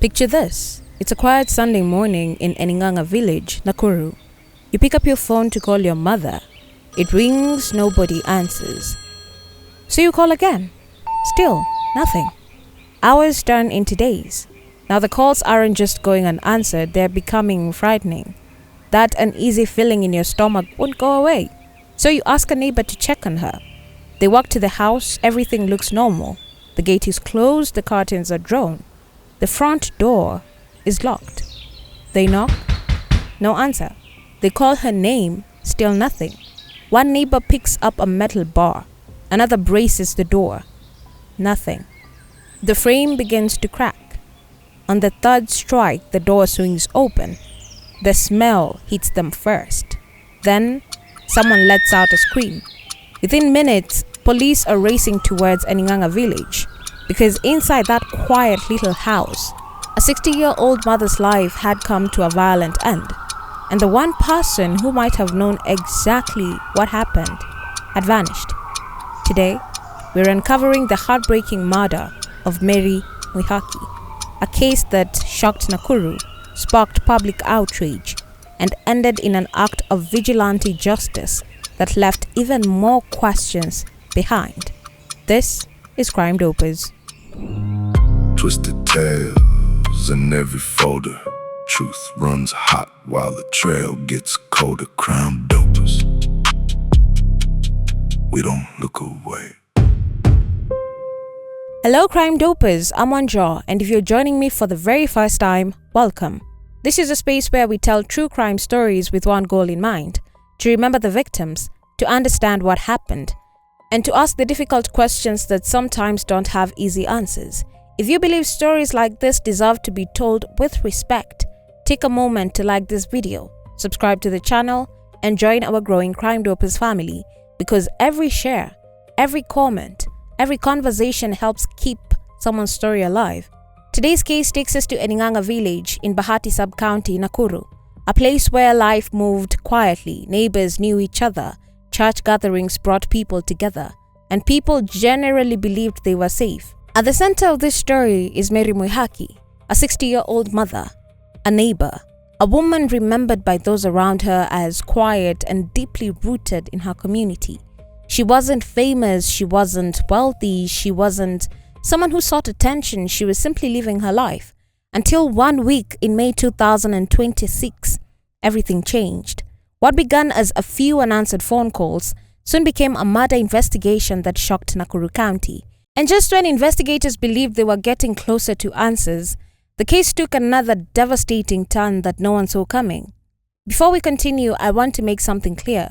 Picture this. It's a quiet Sunday morning in Ening'ang'a Village, Nakuru. You pick up your phone to call your mother. It rings, nobody answers. So you call again. Still, nothing. Hours turn into days. Now the calls aren't just going unanswered, they're becoming frightening. That uneasy feeling in your stomach won't go away. So you ask a neighbor to check on her. They walk to the house, everything looks normal. The gate is closed, the curtains are drawn. The front door is locked. They knock, no answer. They call her name, still nothing. One neighbor picks up a metal bar. Another braces the door. Nothing. The frame begins to crack. On the third strike, the door swings open. The smell hits them first. Then, someone lets out a scream. Within minutes, police are racing towards Ening'ang'a Village. Because inside that quiet little house, a 60-year-old mother's life had come to a violent end. And the one person who might have known exactly what happened had vanished. Today, we're uncovering the heartbreaking murder of Mary Mwihaki, a case that shocked Nakuru, sparked public outrage, and ended in an act of vigilante justice that left even more questions behind. This is Crime Dopers. Twisted tales in every folder. Truth runs hot while the trail gets colder. Crime Dopers. We don't look away. Hello Crime Dopers, I'm Anja, and if you're joining me for the very first time, welcome. This is a space where we tell true crime stories with one goal in mind: to remember the victims, to understand what happened, and to ask the difficult questions that sometimes don't have easy answers. If you believe stories like this deserve to be told with respect, take a moment to like this video, subscribe to the channel, and join our growing Crime Dopers family, because every share, every comment, every conversation helps keep someone's story alive. Today's case takes us to Ening'ang'a Village in Bahati Sub-County, Nakuru, a place where life moved quietly, neighbors knew each other, church gatherings brought people together, and people generally believed they were safe. At the center of this story is Mary Mwihaki, a 60-year-old mother, a neighbor, a woman remembered by those around her as quiet and deeply rooted in her community. She wasn't famous, she wasn't wealthy, she wasn't someone who sought attention, she was simply living her life. Until one week in May 2026, everything changed. What began as a few unanswered phone calls soon became a murder investigation that shocked Nakuru County. And just when investigators believed they were getting closer to answers, the case took another devastating turn that no one saw coming. Before we continue, I want to make something clear.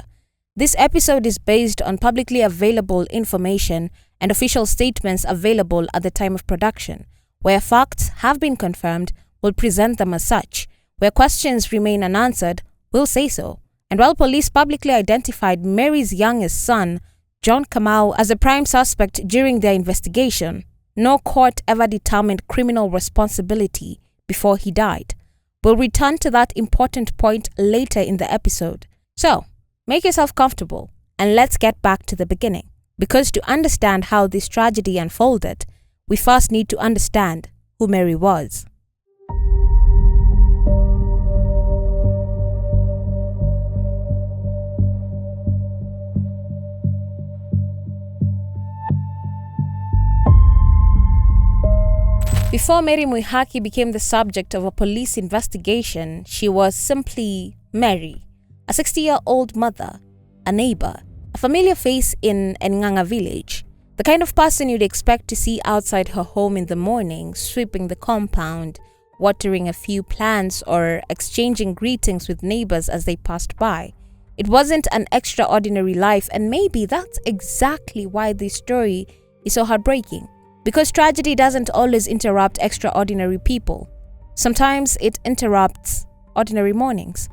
This episode is based on publicly available information and official statements available at the time of production. Where facts have been confirmed, we'll present them as such. Where questions remain unanswered, we'll say so. And while police publicly identified Mary's youngest son, John Kamau, as a prime suspect during their investigation, no court ever determined criminal responsibility before he died. We'll return to that important point later in the episode. So, make yourself comfortable and let's get back to the beginning. Because to understand how this tragedy unfolded, we first need to understand who Mary was. Before Mary Mwihaki became the subject of a police investigation, she was simply Mary, a 60-year-old mother, a neighbor, a familiar face in Ening'ang'a Village, the kind of person you'd expect to see outside her home in the morning, sweeping the compound, watering a few plants, or exchanging greetings with neighbors as they passed by. It wasn't an extraordinary life, and maybe that's exactly why this story is so heartbreaking. Because tragedy doesn't always interrupt extraordinary people. Sometimes it interrupts ordinary mornings.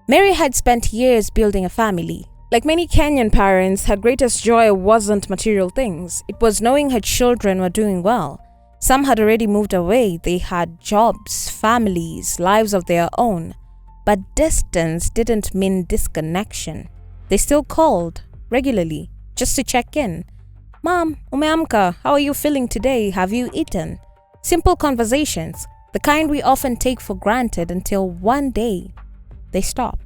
Mary had spent years building a family. Like many Kenyan parents, her greatest joy wasn't material things. It was knowing her children were doing well. Some had already moved away. They had jobs, families, lives of their own. But distance didn't mean disconnection. They still called regularly just to check in. Mom, umeamka, how are you feeling today? Have you eaten? Simple conversations, The kind we often take for granted until one day they stop.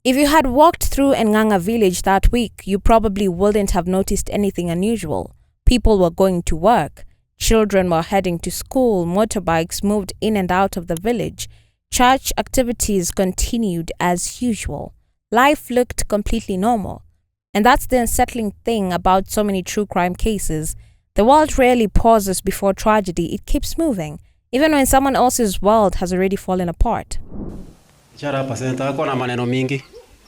If you had walked through Ening'ang'a Village that week, you probably wouldn't have noticed anything unusual. People were going to work. Children were heading to school. Motorbikes moved in and out of the village. Church activities continued as usual. Life looked completely normal. And that's the unsettling thing about so many true crime cases. The world rarely pauses before tragedy. It keeps moving, even when someone else's world has already fallen apart. Na maneno mingi.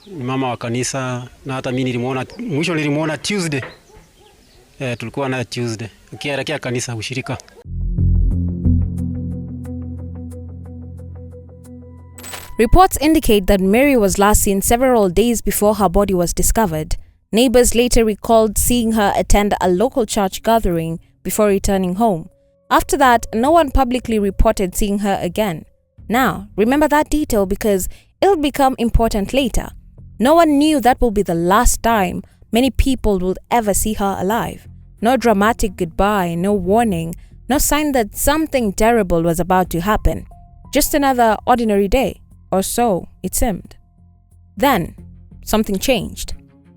Ni mama wa kanisa na hata mimi nilimuona Tuesday. Tulikuwa na Tuesday. Akielekea kanisa ushirika. Reports indicate that Mary was last seen several days before her body was discovered. Neighbors later recalled seeing her attend a local church gathering before returning home. After that, no one publicly reported seeing her again. Now, remember that detail because it'll become important later. No one knew that will be the last time many people will ever see her alive. No dramatic goodbye, no warning, no sign that something terrible was about to happen. Just another ordinary day, or so it seemed. Then, something changed.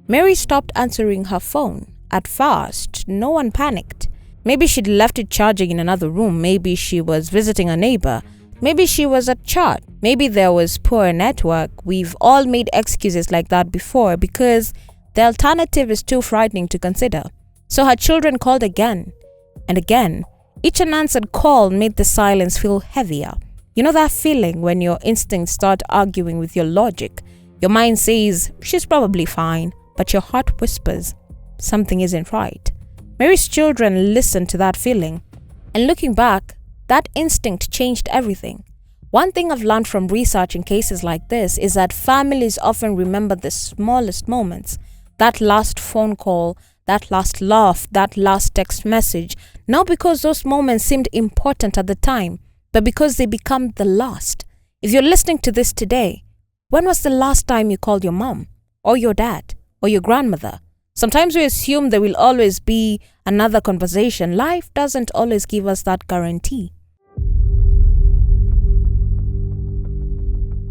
Mary stopped answering her phone. At first, no one panicked. Maybe she'd left it charging in another room. Maybe she was visiting a neighbor. Maybe she was at church. Maybe there was poor network. We've all made excuses like that before because the alternative is too frightening to consider. So her children called again and again. Each unanswered call made the silence feel heavier. You know that feeling when your instincts start arguing with your logic? Your mind says, she's probably fine, but your heart whispers, something isn't right. Mary's children listened to that feeling. And looking back, that instinct changed everything. One thing I've learned from researching cases like this is that families often remember the smallest moments. That last phone call, that last laugh, that last text message. Not because those moments seemed important at the time, but because they become the last. If you're listening to this today, when was the last time you called your mom, or your dad, or your grandmother? Sometimes we assume there will always be another conversation. Life doesn't always give us that guarantee.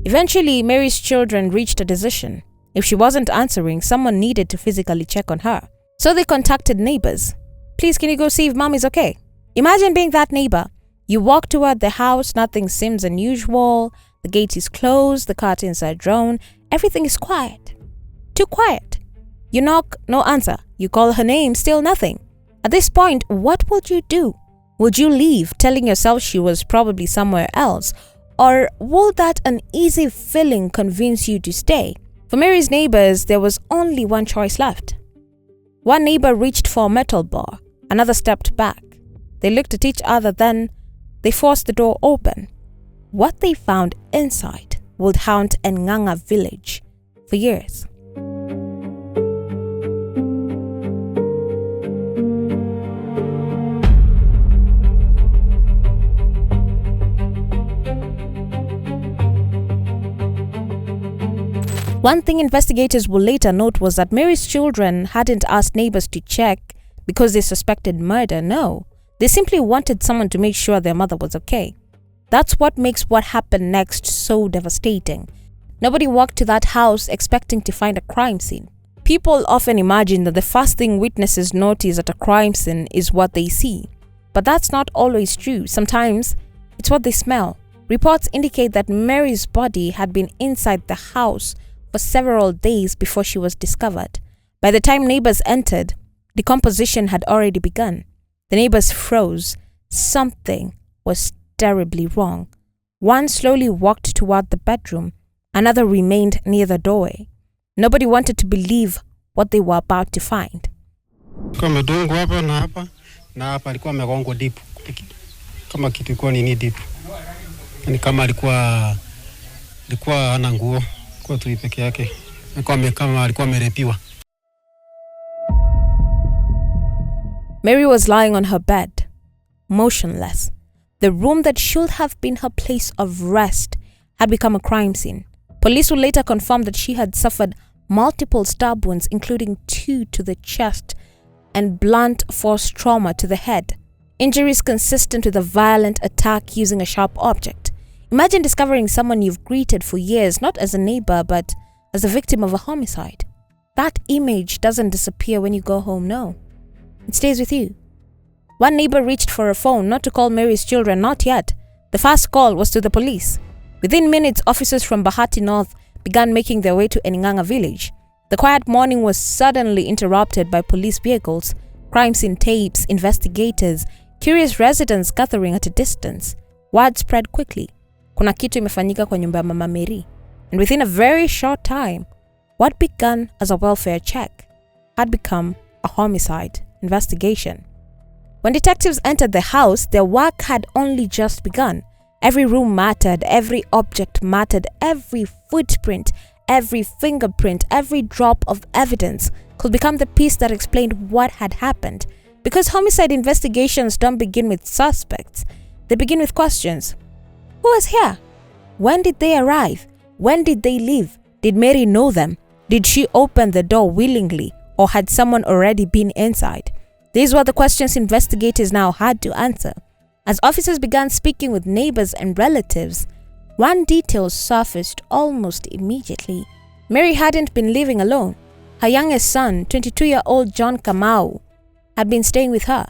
Eventually, Mary's children reached a decision. If she wasn't answering, someone needed to physically check on her. So they contacted neighbors. Please, can you go see if mom is okay? Imagine being that neighbor. You walk toward the house, nothing seems unusual. The gate is closed, the curtains are drawn. Everything is quiet. Too quiet. You knock, no answer. You call her name, still nothing. At this point, what would you do? Would you leave, telling yourself she was probably somewhere else? Or would that uneasy feeling convince you to stay? For Mary's neighbors, there was only one choice left. One neighbor reached for a metal bar. Another stepped back. They looked at each other, then they forced the door open. What they found inside would haunt Ening'ang'a Village for years. One thing investigators will later note was that Mary's children hadn't asked neighbors to check because they suspected murder. No, they simply wanted someone to make sure their mother was okay. That's what makes what happened next so devastating. Nobody walked to that house expecting to find a crime scene. People often imagine that the first thing witnesses notice at a crime scene is what they see. But that's not always true. Sometimes it's what they smell. Reports indicate that Mary's body had been inside the house for several days before she was discovered. By the time neighbors entered, decomposition had already begun. The neighbors froze. Something was terribly wrong. One slowly walked toward the bedroom. Another remained near the doorway. Nobody wanted to believe what they were about to find. Kamedungwa hapa na hapa na hapa alikuwa amegongwa deep. Kama kitu ilikuwa nini deep. Ni kama alikuwa hana nguo. Kwa tu peke yake. Kama alikuwa amerepiwa. Mary was lying on her bed, motionless. The room that should have been her place of rest had become a crime scene. Police would later confirm that she had suffered multiple stab wounds, including 2 to the chest and blunt force trauma to the head. Injuries consistent with a violent attack using a sharp object. Imagine discovering someone you've greeted for years not as a neighbor but as a victim of a homicide. That image doesn't disappear when you go home, no. It stays with you. One neighbor reached for a phone, not to call Mary's children, not yet. The first call was to the police. Within minutes, officers from Bahati North began making their way to Ening'ang'a Village. The quiet morning was suddenly interrupted by police vehicles, crime scene tapes, investigators, curious residents gathering at a distance. Word spread quickly. Kuna kitu imefanyika kwa nyumba ya Mama Mary. And within a very short time, what began as a welfare check had become a homicide investigation. When detectives entered the house, their work had only just begun. Every room mattered, every object mattered, every footprint, every fingerprint, every drop of evidence could become the piece that explained what had happened. Because homicide investigations don't begin with suspects, they begin with questions. Who was here? When did they arrive? When did they leave? Did Mary know them? Did she open the door willingly, or had someone already been inside? These were the questions investigators now had to answer. As officers began speaking with neighbors and relatives, one detail surfaced almost immediately. Mary hadn't been living alone. Her youngest son, 22-year-old John Kamau, had been staying with her.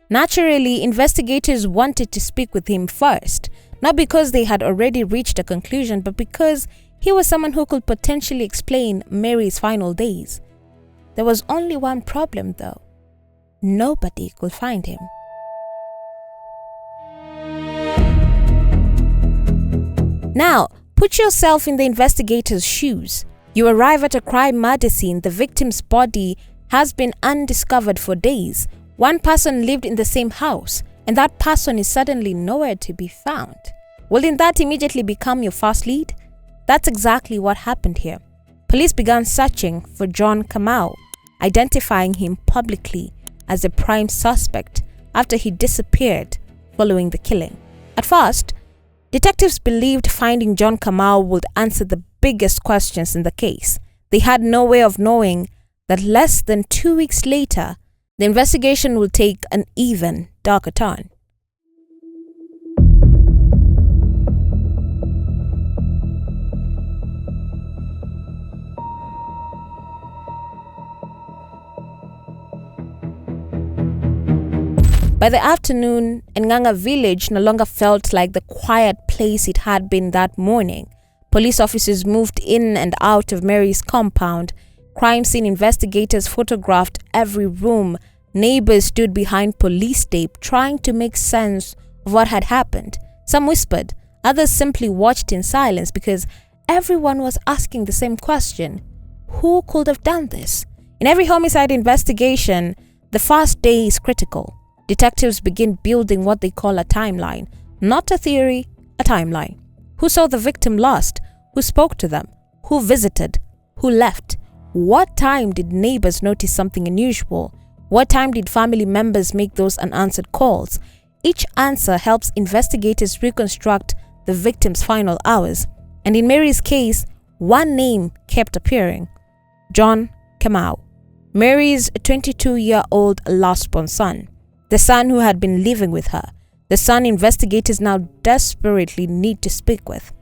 Naturally, investigators wanted to speak with him first, not because they had already reached a conclusion, but because he was someone who could potentially explain Mary's final days. There was only one problem, though. Nobody could find him. Now, put yourself in the investigator's shoes. You arrive at a crime murder scene. The victim's body has been undiscovered for days. One person lived in the same house, and that person is suddenly nowhere to be found. Wouldn't that immediately become your first lead? That's exactly what happened here. Police began searching for John Kamau, identifying him publicly as the prime suspect after he disappeared following the killing. At first, detectives believed finding John Kamau would answer the biggest questions in the case. They had no way of knowing that less than 2 weeks later, the investigation will take an even darker turn. By the afternoon, Ening'ang'a Village no longer felt like the quiet place it had been that morning. Police officers moved in and out of Mary's compound. Crime scene investigators photographed every room. Neighbors stood behind police tape trying to make sense of what had happened. Some whispered, others simply watched in silence because everyone was asking the same question. Who could have done this? In every homicide investigation, the first day is critical. Detectives begin building what they call a timeline. Not a theory, a timeline. Who saw the victim last? Who spoke to them? Who visited? Who left? What time did neighbors notice something unusual? What time did family members make those unanswered calls? Each answer helps investigators reconstruct the victim's final hours. And in Mary's case, one name kept appearing: John Kamau, Mary's 22-year-old last-born son. The son who had been living with her. The son investigators now desperately need to speak with.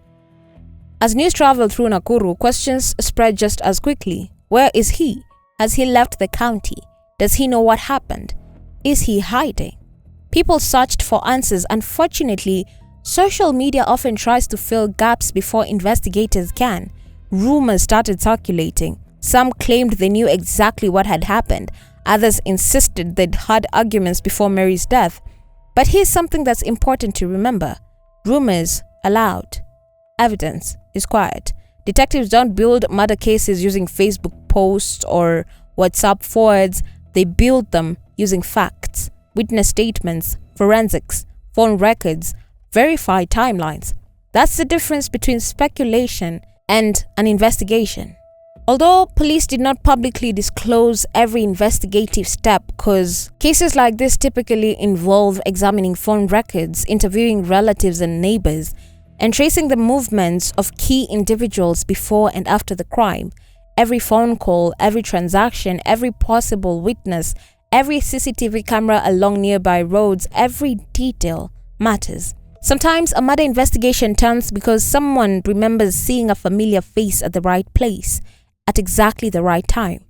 As news traveled through Nakuru, questions spread just as quickly. Where is he? Has he left the county? Does he know what happened? Is he hiding? People searched for answers. Unfortunately, social media often tries to fill gaps before investigators can. Rumors started circulating. Some claimed they knew exactly what had happened. Others insisted they'd had arguments before Mary's death. But here's something that's important to remember. Rumors are loud. Evidence is quiet. Detectives don't build murder cases using Facebook posts or WhatsApp forwards. They build them using facts, witness statements, forensics, phone records, verified timelines. That's the difference between speculation and an investigation. Although police did not publicly disclose every investigative step because cases like this typically involve examining phone records, interviewing relatives and neighbors, and tracing the movements of key individuals before and after the crime. Every phone call, every transaction, every possible witness, Every CCTV camera along nearby roads, every detail matters. Sometimes a murder investigation turns because someone remembers seeing a familiar face at the right place at exactly the right time.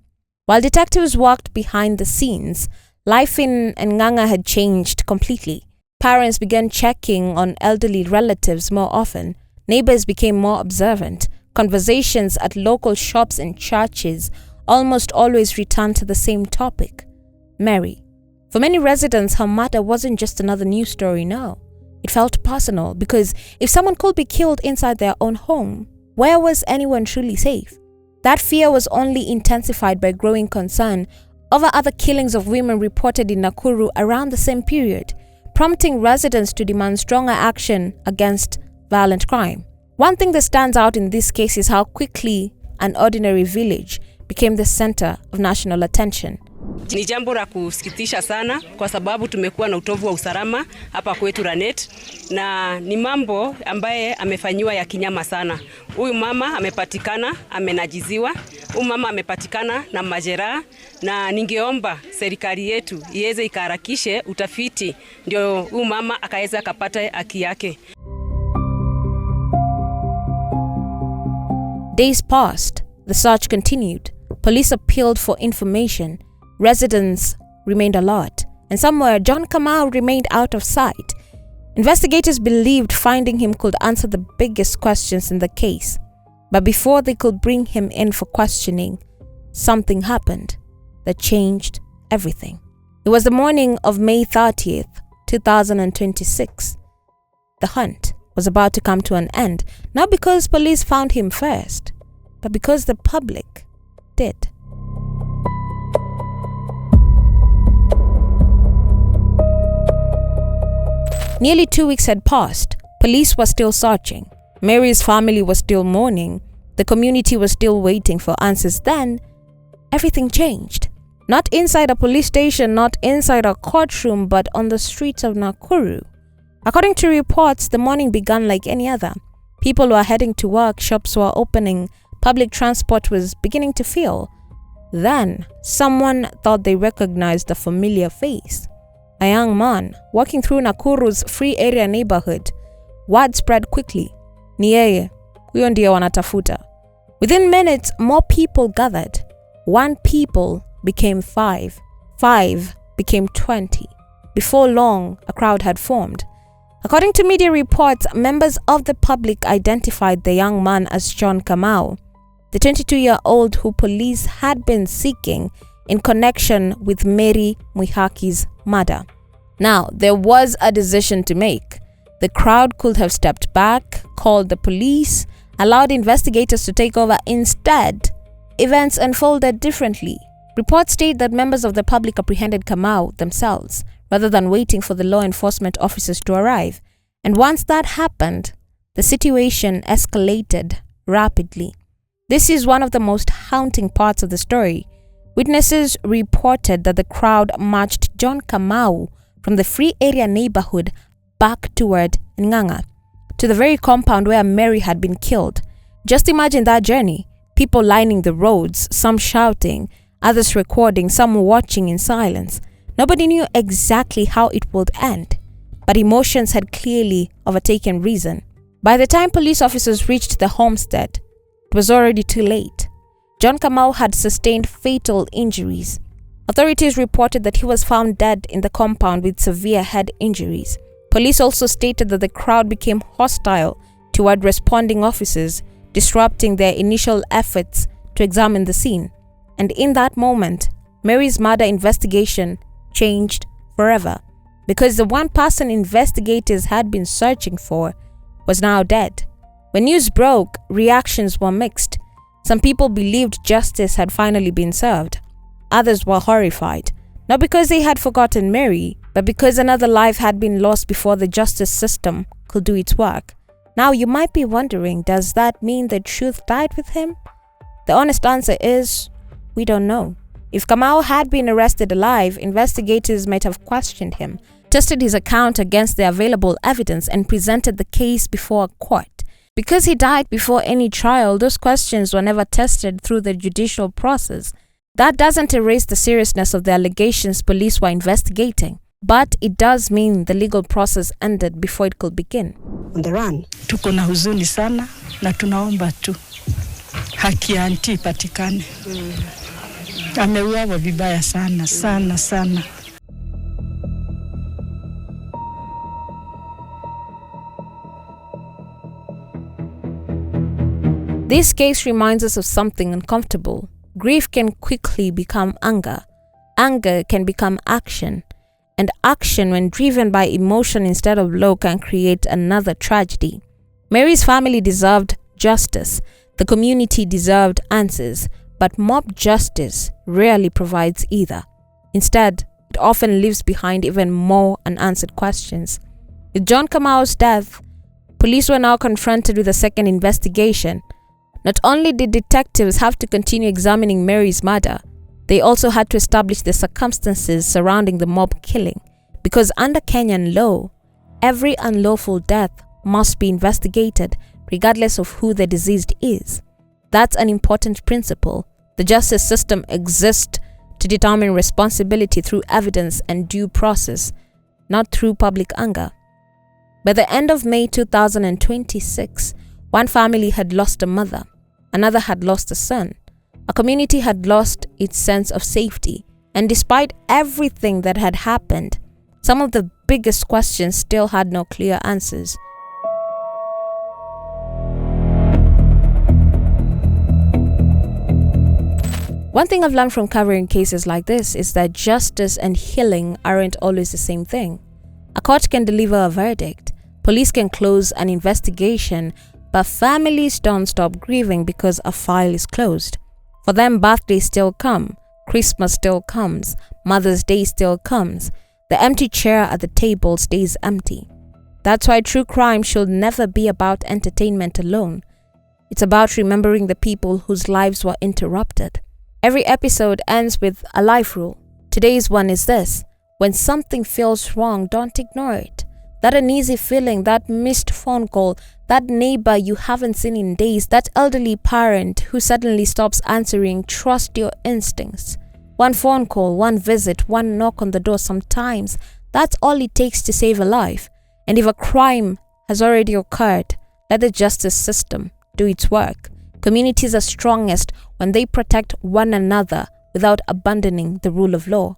While detectives worked behind the scenes, life in Ening'ang'a had changed completely. Parents began checking on elderly relatives more often. Neighbours became more observant. Conversations at local shops and churches almost always returned to the same topic: Mary. For many residents, her murder wasn't just another news story, no. It felt personal because if someone could be killed inside their own home, where was anyone truly safe? That fear was only intensified by growing concern over other killings of women reported in Nakuru around the same period, prompting residents to demand stronger action against violent crime. One thing that stands out in this case is how quickly an ordinary village became the center of national attention. Ni jambo la kusikitisha sana kwa sababu tumekuwa na utovu wa usalama hapa kwetu Ranet, na ni mambo ambaye amefanyiwa ya kinyama sana. Huyu mama amepatikana amenajiziwa, huyu mama amepatikana na majeraha, na ningeomba serikali yetu iweze ikaharakishe utafiti ndio huyu mama akaweza akapata haki yake. Days passed, the search continued. Police appealed for information. Residents remained alert, and somewhere John Kamau remained out of sight. Investigators believed finding him could answer the biggest questions in the case. But before they could bring him in for questioning, something happened that changed everything. It was the morning of May 30th, 2026. The hunt was about to come to an end, not because police found him first, but because the public did. Nearly 2 weeks had passed. Police were still searching. Mary's family was still mourning. The community was still waiting for answers. Then, everything changed. Not inside a police station, not inside a courtroom, but on the streets of Nakuru. According to reports, the morning began like any other. People were heading to work, shops were opening, public transport was beginning to fill. Then, someone thought they recognized a familiar face. A young man walking through Nakuru's free area neighborhood. Word spread quickly. Ni yeye, huyo ndiye wanatafuta. Within minutes, more people gathered. 1 people became 5. 5 became 20. Before long, a crowd had formed. According to media reports, members of the public identified the young man as John Kamau, the 22-year-old who police had been seeking in connection with Mary Mwihaki's murder. Now, there was a decision to make. The crowd could have stepped back, called the police, allowed investigators to take over. Instead, events unfolded differently. Reports state that members of the public apprehended Kamau themselves, rather than waiting for the law enforcement officers to arrive. And once that happened, the situation escalated rapidly. This is one of the most haunting parts of the story. Witnesses reported that the crowd marched John Kamau from the free area neighborhood back toward Ening'ang'a, to the very compound where Mary had been killed. Just imagine that journey. People lining the roads, some shouting, others recording, some watching in silence. Nobody knew exactly how it would end, but emotions had clearly overtaken reason. By the time police officers reached the homestead, it was already too late. John Kamau had sustained fatal injuries. Authorities reported that he was found dead in the compound with severe head injuries. Police also stated that the crowd became hostile toward responding officers, disrupting their initial efforts to examine the scene. And in that moment, Mary's murder investigation changed forever, because the one person investigators had been searching for was now dead. When news broke, reactions were mixed. Some people believed justice had finally been served. Others were horrified, not because they had forgotten Mary, but because another life had been lost before the justice system could do its work. Now you might be wondering, does that mean the truth died with him? The honest answer is, we don't know. If Kamau had been arrested alive, investigators might have questioned him, tested his account against the available evidence, and presented the case before a court. Because he died before any trial, those questions were never tested through the judicial process. That doesn't erase the seriousness of the allegations police were investigating, but it does mean the legal process ended before it could begin. On the run. Tuko na huzuni sana na tunaomba tu haki ya auntie ipatikane. Ameuawa vibaya sana sana sana. This case reminds us of something uncomfortable. Grief can quickly become anger. Anger can become action. And action, when driven by emotion instead of law, can create another tragedy. Mary's family deserved justice. The community deserved answers. But mob justice rarely provides either. Instead, it often leaves behind even more unanswered questions. With John Kamau's death, police were now confronted with a second investigation. Not only did detectives have to continue examining Mary's murder, they also had to establish the circumstances surrounding the mob killing. Because under Kenyan law, every unlawful death must be investigated regardless of who the deceased is. That's an important principle. The justice system exists to determine responsibility through evidence and due process, not through public anger. By the end of May 2026, one family had lost a mother, another had lost a son. A community had lost its sense of safety, and despite everything that had happened, some of the biggest questions still had no clear answers. One thing I've learned from covering cases like this is that justice and healing aren't always the same thing. A court can deliver a verdict, police can close an investigation, but families don't stop grieving because a file is closed. For them, birthdays still come, Christmas still comes, Mother's Day still comes. The empty chair at the table stays empty. That's why true crime should never be about entertainment alone. It's about remembering the people whose lives were interrupted. Every episode ends with a life rule. Today's one is this: when something feels wrong, don't ignore it. That uneasy feeling, that missed phone call, that neighbor you haven't seen in days, that elderly parent who suddenly stops answering, trust your instincts. One phone call, one visit, one knock on the door, sometimes that's all it takes to save a life. And if a crime has already occurred, let the justice system do its work. Communities are strongest when they protect one another without abandoning the rule of law.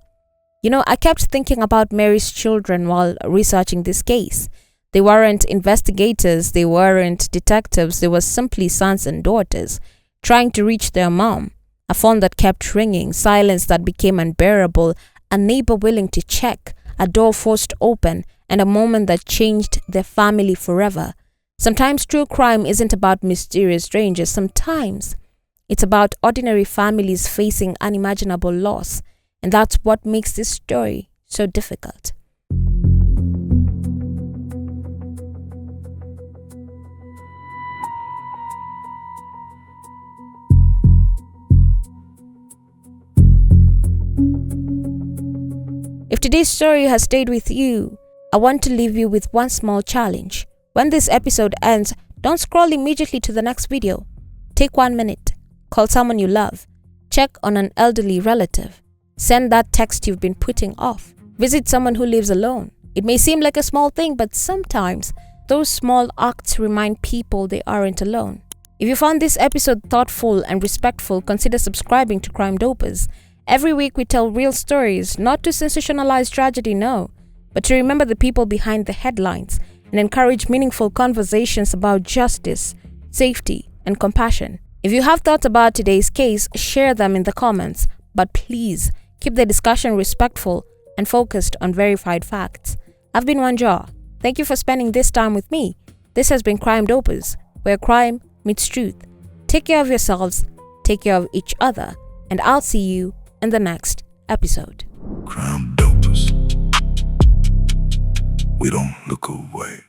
You know, I kept thinking about Mary's children while researching this case. They weren't investigators, they weren't detectives, they were simply sons and daughters trying to reach their mom. A phone that kept ringing, silence that became unbearable, a neighbor willing to check, a door forced open, and a moment that changed their family forever. Sometimes true crime isn't about mysterious strangers. Sometimes it's about ordinary families facing unimaginable loss. And that's what makes this story so difficult. If today's story has stayed with you, I want to leave you with one small challenge. When this episode ends, don't scroll immediately to the next video. Take 1 minute. Call someone you love. Check on an elderly relative. Send that text you've been putting off. Visit someone who lives alone. It may seem like a small thing, but sometimes those small acts remind people they aren't alone. If you found this episode thoughtful and respectful, consider subscribing to Crime Dopers. Every week we tell real stories, not to sensationalize tragedy, no, but to remember the people behind the headlines and encourage meaningful conversations about justice, safety, and compassion. If you have thoughts about today's case, share them in the comments, but please keep the discussion respectful and focused on verified facts. I've been Wanja. Thank you for spending this time with me. This has been Crime Dopers, where crime meets truth. Take care of yourselves, take care of each other, and I'll see you in the next episode. Crime Dopers. We don't look away.